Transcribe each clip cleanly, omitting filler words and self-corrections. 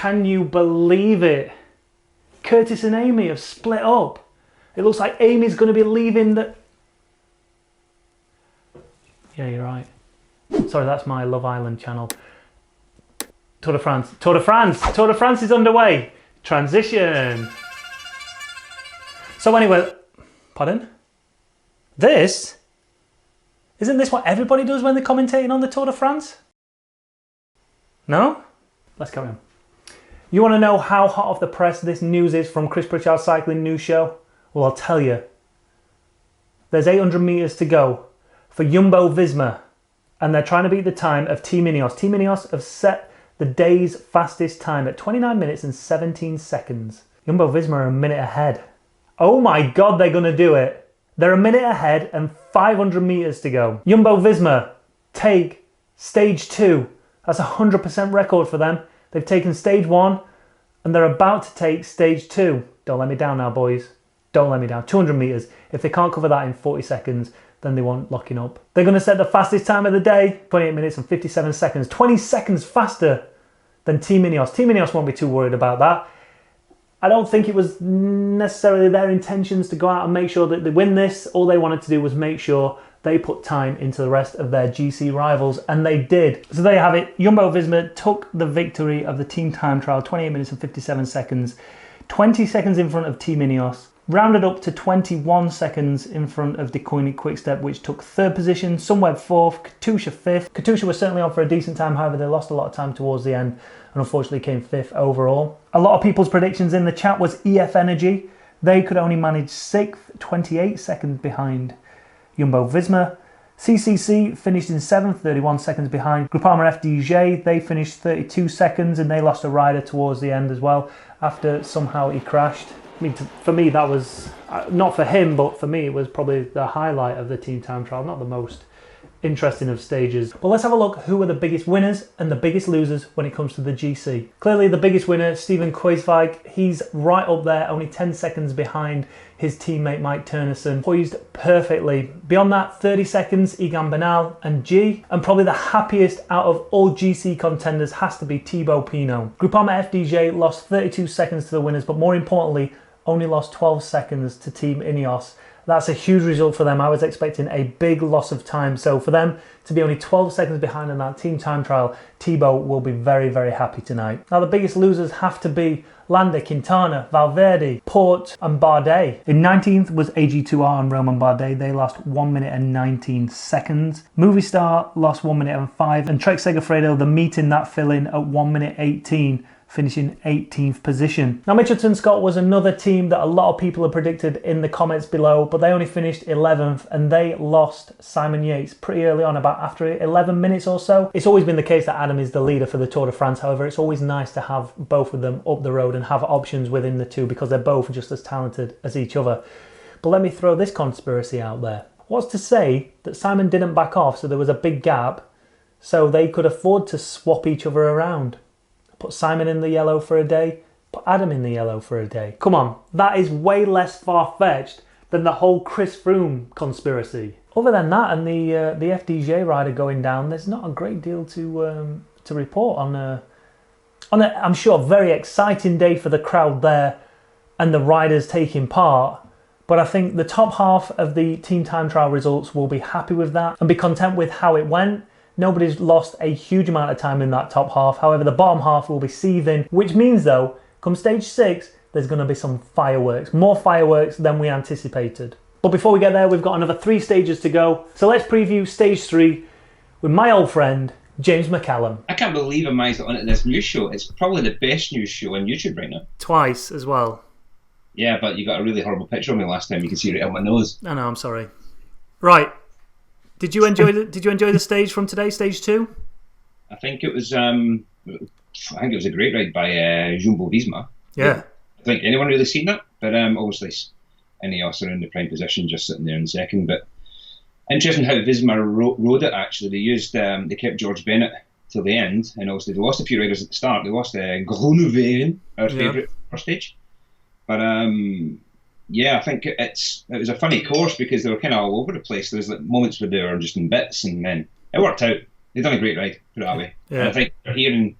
Can you believe it? Curtis and Amy have split up. It looks like Amy's going to be leaving the... Yeah, you're right. Sorry, that's my Love Island channel. Tour de France. Tour de France. Tour de France is underway. Transition. So anyway... Pardon? This? Isn't this what everybody does when they're commentating on the Tour de France? No? Let's carry on. You want to know how hot off the press this news is from Chris Pritchard Cycling news show? Well, I'll tell you. There's 800 metres to go for Jumbo Visma, and they're trying to beat the time of Team Ineos. Team Ineos have set the day's fastest time at 29 minutes and 17 seconds. Jumbo Visma are a minute ahead. Oh my God, they're going to do it. They're a minute ahead and 500 metres to go. Jumbo Visma take stage 2. That's a 100% record for them. They've taken stage 1 and they're about to take stage 2. Don't let me down now, boys. Don't let me down. 200 metres. If they can't cover that in 40 seconds, then they won't locking up. They're going to set the fastest time of the day, 28 minutes and 57 seconds. 20 seconds faster than Team Ineos. Team Ineos won't be too worried about that. I don't think it was necessarily their intentions to go out and make sure that they win this. All they wanted to do was make sure they put time into the rest of their GC rivals, and they did. So there you have it. Jumbo Visma took the victory of the team time trial, 28 minutes and 57 seconds, 20 seconds in front of Team Ineos, rounded up to 21 seconds in front of De Koenig Quickstep, which took 3rd position, Sunweb 4th, Katusha 5th. Katusha was certainly on for a decent time, however they lost a lot of time towards the end and unfortunately came 5th overall. A lot of people's predictions in the chat was EF Energy. They could only manage 6th, 28 seconds behind Jumbo Visma. CCC finished in 7th, 31 seconds behind. Groupama FDJ, they finished 32 seconds and they lost a rider towards the end as well after somehow he crashed. I mean, for me, that was, not for him, but for me, it was probably the highlight of the team time trial, not the most interesting of stages. But let's have a look who are the biggest winners and the biggest losers when it comes to the GC. Clearly the biggest winner, Steven Kruijswijk, he's right up there, only 10 seconds behind his teammate Mike Turnison, poised perfectly. Beyond that, 30 seconds, Egan Bernal and G, and probably the happiest out of all GC contenders has to be Thibaut Pinot. Groupama FDJ lost 32 seconds to the winners, but more importantly, only lost 12 seconds to Team Ineos. That's a huge result for them. I was expecting a big loss of time. So for them to be only 12 seconds behind in that team time trial, Thibaut will be very, very happy tonight. Now the biggest losers have to be Landa, Quintana, Valverde, Port and Bardet. In 19th was AG2R and Roman Bardet. They lost 1 minute and 19 seconds. Movistar lost 1 minute and 5. And Trek Segafredo, the meet in that fill-in at 1 minute 18. Finishing 18th position. Now Mitchelton Scott was another team that a lot of people have predicted in the comments below, but they only finished 11th and they lost Simon Yates pretty early on, about after 11 minutes or so. It's always been the case that Adam is the leader for the Tour de France. However, it's always nice to have both of them up the road and have options within the two because they're both just as talented as each other. But let me throw this conspiracy out there. What's to say that Simon didn't back off, so there was a big gap, so they could afford to swap each other around? Put Simon in the yellow for a day, put Adam in the yellow for a day. Come on, that is way less far-fetched than the whole Chris Froome conspiracy. Other than that and the FDJ rider going down, there's not a great deal to report on a, I'm sure, very exciting day for the crowd there and the riders taking part. But I think the top half of the team time trial results will be happy with that and be content with how it went. Nobody's lost a huge amount of time in that top half. However, the bottom half will be seething, which means though, come stage 6, there's going to be some fireworks, more fireworks than we anticipated. But before we get there, we've got another 3 stages to go. So let's preview stage 3 with my old friend, James McCallum. I can't believe I managed to on it this news show. It's probably the best news show on YouTube right now. Twice as well. Yeah, but you got a really horrible picture of me last time. You can see right on my nose. I know, I'm sorry. Right. Did you enjoy the stage from today, stage 2? I think it was a great ride by Jumbo Visma. Yeah. I think anyone really seen that, but obviously Ineos are in the prime position, just sitting there in second. But interesting how Visma rode it. Actually, they kept George Bennett till the end, and obviously they lost a few riders at the start. They lost Groenewegen, our favourite first stage, but yeah, I think it was a funny course because they were kind of all over the place. There was like moments where they were just in bits, and then it worked out. They've done a great ride, put it that way. Yeah. And I think they're hearing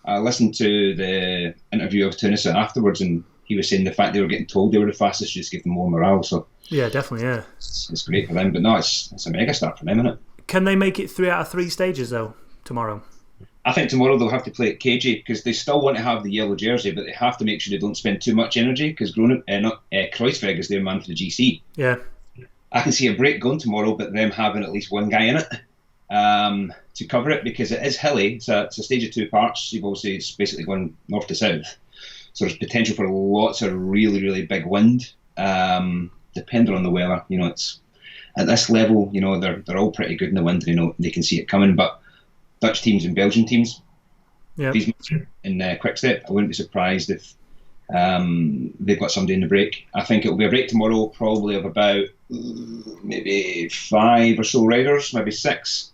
I listened to the interview of Tunisia afterwards, and he was saying the fact they were getting told they were the fastest just gave them more morale. So yeah, definitely, yeah. It's great for them. But no, it's a mega start for them, isn't it? Can they make it 3 out of 3 stages, though, tomorrow? I think tomorrow they'll have to play at KG because they still want to have the yellow jersey, but they have to make sure they don't spend too much energy because Kreuzberg is their man for the GC. Yeah. I can see a break going tomorrow, but them having at least one guy in it to cover it because it is hilly. It's a stage of 2 parts. You've obviously it's basically going north to south, so there's potential for lots of really, really big wind. Depending on the weather, it's at this level. They're all pretty good in the wind. They can see it coming, but Dutch teams and Belgian teams, Visma in Quick Step, I wouldn't be surprised if they've got somebody in the break. I think it will be a break tomorrow, probably of about maybe 5 or so riders, maybe 6.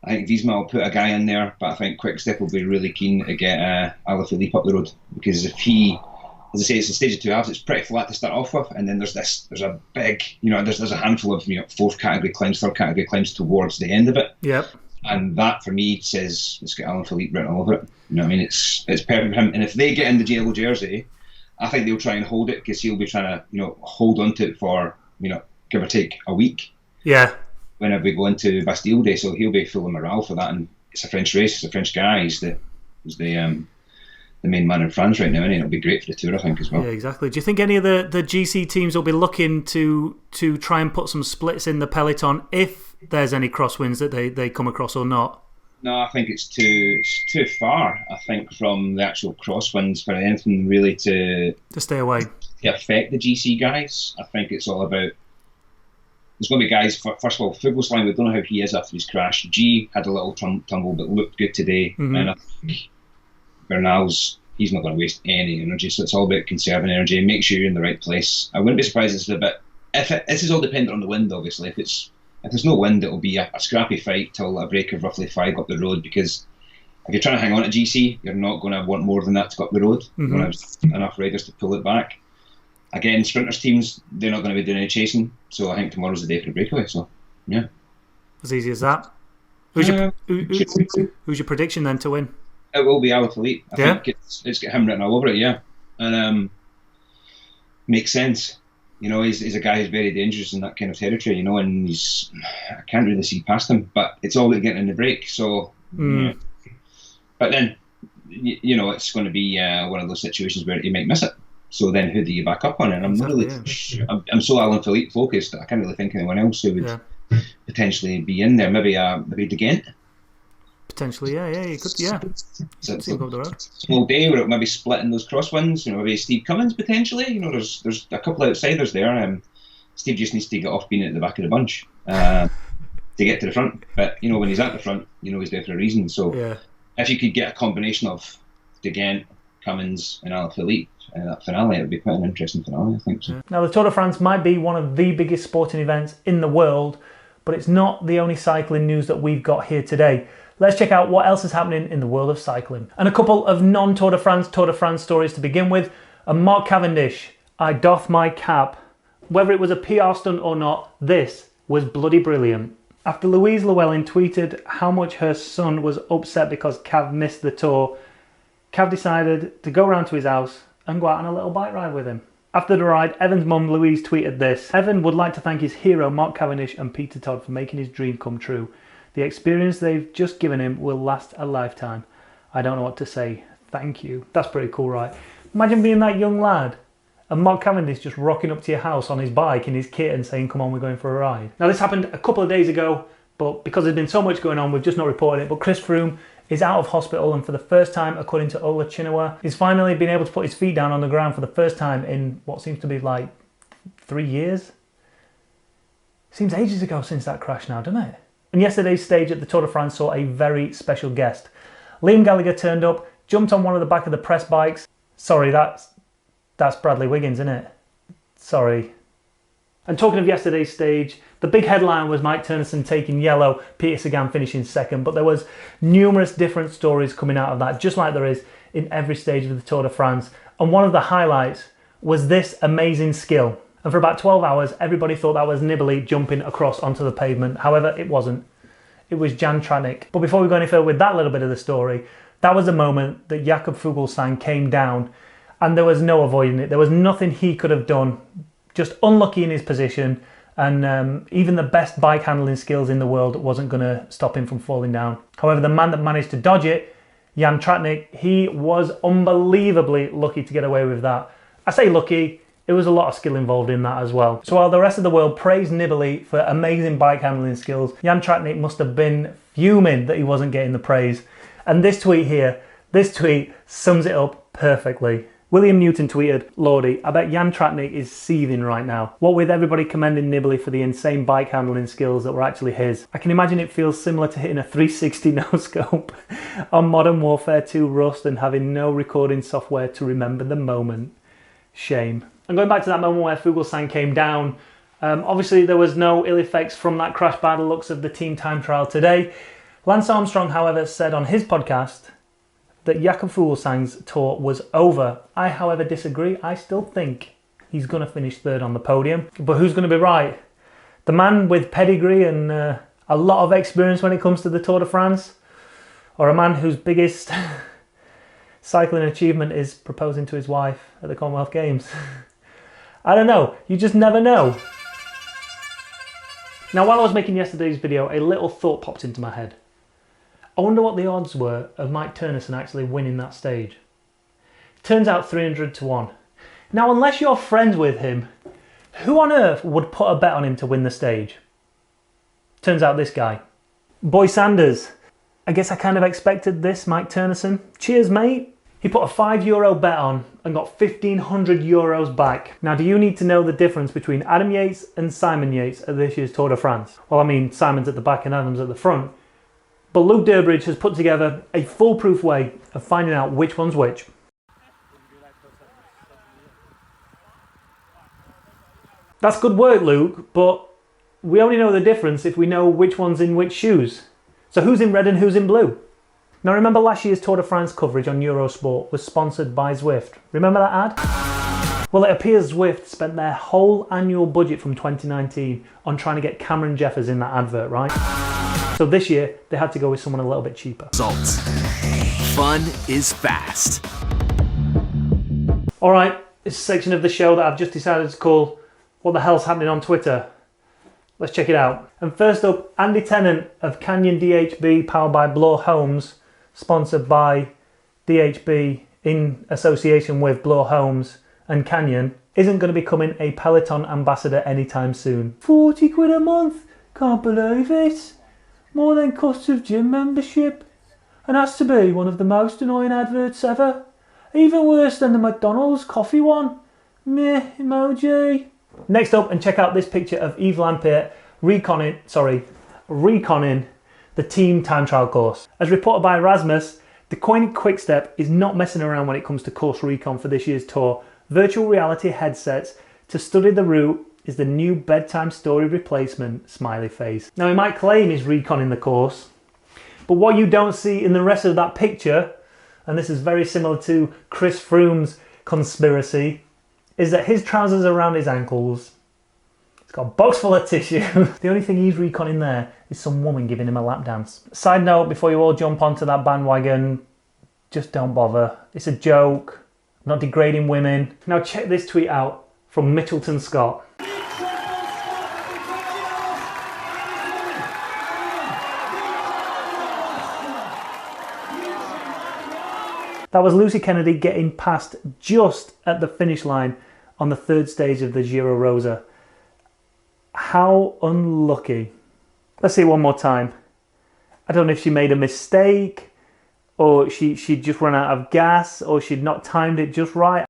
I think Visma will put a guy in there, but I think Quick Step will be really keen to get Alaphilippe up the road because if he, as I say, it's a stage of 2 halves. It's pretty flat to start off with, and then there's a big, there's a handful of 4th category climbs, 3rd category climbs towards the end of it. Yep. And that, for me, says let's get Alaphilippe written all over it. You know what I mean? It's perfect for him. And if they get in the yellow jersey, I think they'll try and hold it because he'll be trying to, hold on to it for, give or take a week. Yeah. Whenever we go into Bastille Day, so he'll be full of morale for that. And it's a French race. It's a French guy. He's the main man in France right now, and it'll be great for the Tour, I think, as well. Yeah, exactly. Do you think any of the GC teams will be looking to try and put some splits in the peloton if there's any crosswinds that they come across or not? No, I think it's too far, I think, from the actual crosswinds for anything really to stay away. To affect the GC guys. I think it's all about, there's going to be guys, first of all, Fugelsang, we don't know how he is after his crash. G had a little tumble but looked good today. Mm-hmm. And I think Bernal's, he's not going to waste any energy, so it's all about conserving energy and make sure you're in the right place. I wouldn't be surprised it's a bit, this is all dependent on the wind, obviously. If there's no wind, it'll be a scrappy fight till a break of roughly 5 up the road, because if you're trying to hang on to GC, you're not going to want more than that to go up the road. Mm-hmm. You're going to have enough riders to pull it back. Again, sprinters teams, they're not going to be doing any chasing, so I think tomorrow's the day for the breakaway. So, yeah. As easy as that. Who's your prediction then to win? It will be Alaphilippe. I think it's got him written all over it, yeah. And makes sense. He's a guy who's very dangerous in that kind of territory, and I can't really see past him, but it's all about getting in the break. So, yeah. But then, it's going to be one of those situations where he might miss it. So then who do you back up on? And I'm so Alaphilippe focused that I can't really think of anyone else who would potentially be in there. Maybe De Gent. Potentially, yeah, you could, yeah. Small day where it maybe splitting those crosswinds. Maybe Steve Cummins potentially. There's a couple of outsiders there. Steve just needs to get off being at the back of the bunch to get to the front. But when he's at the front, he's there for a reason. So if you could get a combination of De Gent, Cummins, and Alaphilippe in that finale, it would be quite an interesting finale, I think. So. Now, the Tour de France might be one of the biggest sporting events in the world, but it's not the only cycling news that we've got here today. Let's check out what else is happening in the world of cycling. And a couple of non-Tour de France stories to begin with. Mark Cavendish, I doff my cap. Whether it was a PR stunt or not, this was bloody brilliant. After Louise Llewellyn tweeted how much her son was upset because Cav missed the Tour, Cav decided to go round to his house and go out on a little bike ride with him. After the ride, Evan's mum Louise tweeted this. Evan would like to thank his hero Mark Cavendish and Peter Todd for making his dream come true. The experience they've just given him will last a lifetime. I don't know what to say. Thank you. That's pretty cool, right? Imagine being that young lad and Mark Cavendish just rocking up to your house on his bike in his kit and saying, come on, we're going for a ride. Now, this happened a couple of days ago, but because there's been so much going on, we've just not reported it. But Chris Froome is out of hospital, and for the first time, according to Ola Chinua, he's finally been able to put his feet down on the ground for the first time in what seems to be like 3 years. Seems ages ago since that crash now, doesn't it? And yesterday's stage at the Tour de France saw a very special guest. Liam Gallagher turned up, jumped on one of the back of the press bikes. Sorry, that's Bradley Wiggins, isn't it? Sorry. And talking of yesterday's stage, the big headline was Mike Turnison taking yellow, Peter Sagan finishing second, but there was numerous different stories coming out of that, just like there is in every stage of the Tour de France. And one of the highlights was this amazing skill. And for about 12 hours, everybody thought that was Nibali jumping across onto the pavement. However, it wasn't. It was Jan Tratnik. But before we go any further with that little bit of the story, That was the moment that Jakob Fuglsang came down, and there was no avoiding it. There was nothing he could have done. Just unlucky in his position, and even the best bike handling skills in the world wasn't going to stop him from falling down. However, the man that managed to dodge it, Jan Tratnik, he was unbelievably lucky to get away with that. I say lucky, it was a lot of skill involved in that as well. So while the rest of the world praised Nibali for amazing bike handling skills, Jan Tratnik must have been fuming that he wasn't getting the praise. And this tweet here, this tweet sums it up perfectly. William Newton tweeted, "Lordy, I bet Jan Tratnik is seething right now. What with everybody commending Nibali for the insane bike handling skills that were actually his. I can imagine it feels similar to hitting a 360 no-scope on Modern Warfare 2 Rust and having no recording software to remember the moment. Shame." And going back to that moment where Fuglsang came down, obviously there was no ill effects from that crash by the looks of the team time trial today. Lance Armstrong, however, said on his podcast that Jakob Fuglsang's tour was over. I, however, disagree. I still think he's going to finish third on the podium. But who's going to be right? The man with pedigree and a lot of experience when it comes to the Tour de France? Or a man whose biggest cycling achievement is proposing to his wife at the Commonwealth Games? I don't know. You just never know. Now, while I was making yesterday's video, a little thought popped into my head. I wonder what the odds were of Mike Turnison actually winning that stage. Turns out 300 to 1. Now, unless you're friends with him, who on earth would put a bet on him to win the stage? Turns out this guy. Boy Sanders. I guess I kind of expected this, Mike Turnison. Cheers, mate. He put a €5 bet on and got €1,500 back. Now, do you need to know the difference between Adam Yates and Simon Yates at this year's Tour de France? Well, I mean, Simon's at the back and Adam's at the front. But Luke Durbridge has put together a foolproof way of finding out which one's which. That's good work, Luke, but we only know the difference if we know which one's in which shoes. So who's in red and who's in blue? Now remember last year's Tour de France coverage on Eurosport was sponsored by Zwift. Remember that ad? Well, it appears Zwift spent their whole annual budget from 2019 on trying to get Cameron Jeffers in that advert, right? So this year, they had to go with someone a little bit cheaper. Results. Fun is fast. All right, this section of the show that I've just decided to call What the Hell's Happening on Twitter. Let's check it out. And first up, Andy Tennant of Canyon DHB, powered by Bloor Homes, sponsored by DHB in association with Bloor Homes and Canyon, isn't going to be becoming a Peloton ambassador anytime soon. 40 quid a month? Can't believe it. More than cost of gym membership. And has to be one of the most annoying adverts ever. Even worse than the McDonald's coffee one. Meh emoji. Next up, and check out this picture of Yves Lampert reconning the team time trial course. As reported by Erasmus, the Koenig Quickstep is not messing around when it comes to course recon for this year's tour. Virtual reality headsets to study the route is the new bedtime story replacement, smiley face. Now he might claim he's reconning the course, but what you don't see in the rest of that picture, and this is very similar to Chris Froome's conspiracy, is that his trousers are around his ankles. He's got a box full of tissue. The only thing he's reconning there is some woman giving him a lap dance. Side note, before you all jump onto that bandwagon, just don't bother. It's a joke. I'm not degrading women. Now check this tweet out from Mitchelton Scott. That was Lucy Kennedy getting past just at the finish line on the third stage of the Giro Rosa. How unlucky. Let's see it one more time. I don't know if she made a mistake, or she'd just run out of gas, or she'd not timed it just right.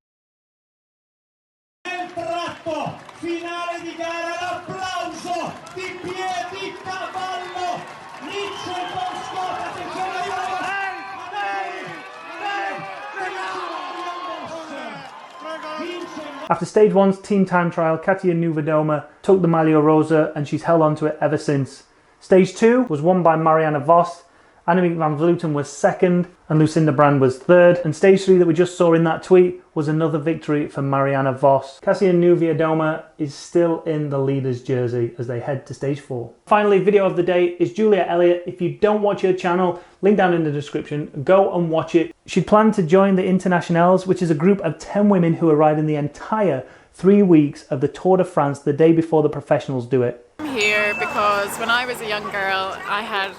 After stage one's team time trial, Katia Niewiadoma took the Giro Rosa and she's held on to it ever since. Stage two was won by Marianne Vos Annemiek van Vleuten was second and Lucinda Brand was third. And stage 3 that we just saw in that tweet was another victory for Marianne Vos. Kasia Niewiadoma is still in the leader's jersey as they head to stage 4. Finally, video of the day is Julia Elliott. If you don't watch her channel, link down in the description, go and watch it. She'd planned to join the Internationals, which is a group of 10 women who are riding the entire 3 weeks of the Tour de France the day before the professionals do it. I'm here because when I was a young girl, I had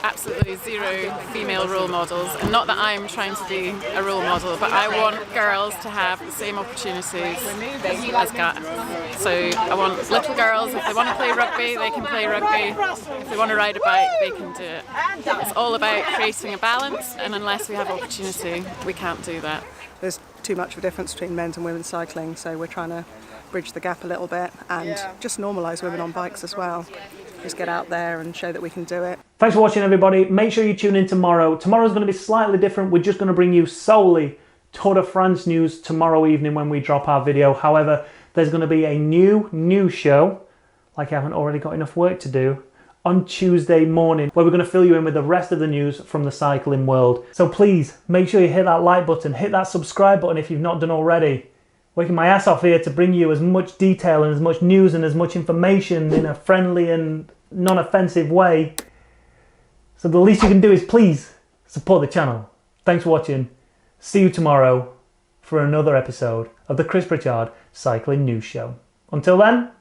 absolutely zero female role models, and not that I'm trying to be a role model, but I want girls to have the same opportunities as guys. So I want little girls, if they want to play rugby, they can play rugby. If they want to ride a bike, they can do it. It's all about creating a balance, and unless we have opportunity, we can't do that. There's too much of a difference between men's and women's cycling, so we're trying to bridge the gap a little bit and just normalise women on bikes as well. Just get out there and show that we can do it. Thanks for watching, everybody. Make sure you tune in tomorrow. Tomorrow's going to be slightly different. We're just going to bring you solely Tour de France news tomorrow evening when we drop our video. However, there's going to be a new show, like I haven't already got enough work to do, on Tuesday morning, where we're going to fill you in with the rest of the news from the cycling world. So please, make sure you hit that like button, hit that subscribe button if you've not done already. Working my ass off here to bring you as much detail and as much news and as much information in a friendly and non-offensive way. So the least you can do is please support the channel. Thanks for watching. See you tomorrow for another episode of the Chris Pritchard Cycling News Show. Until then,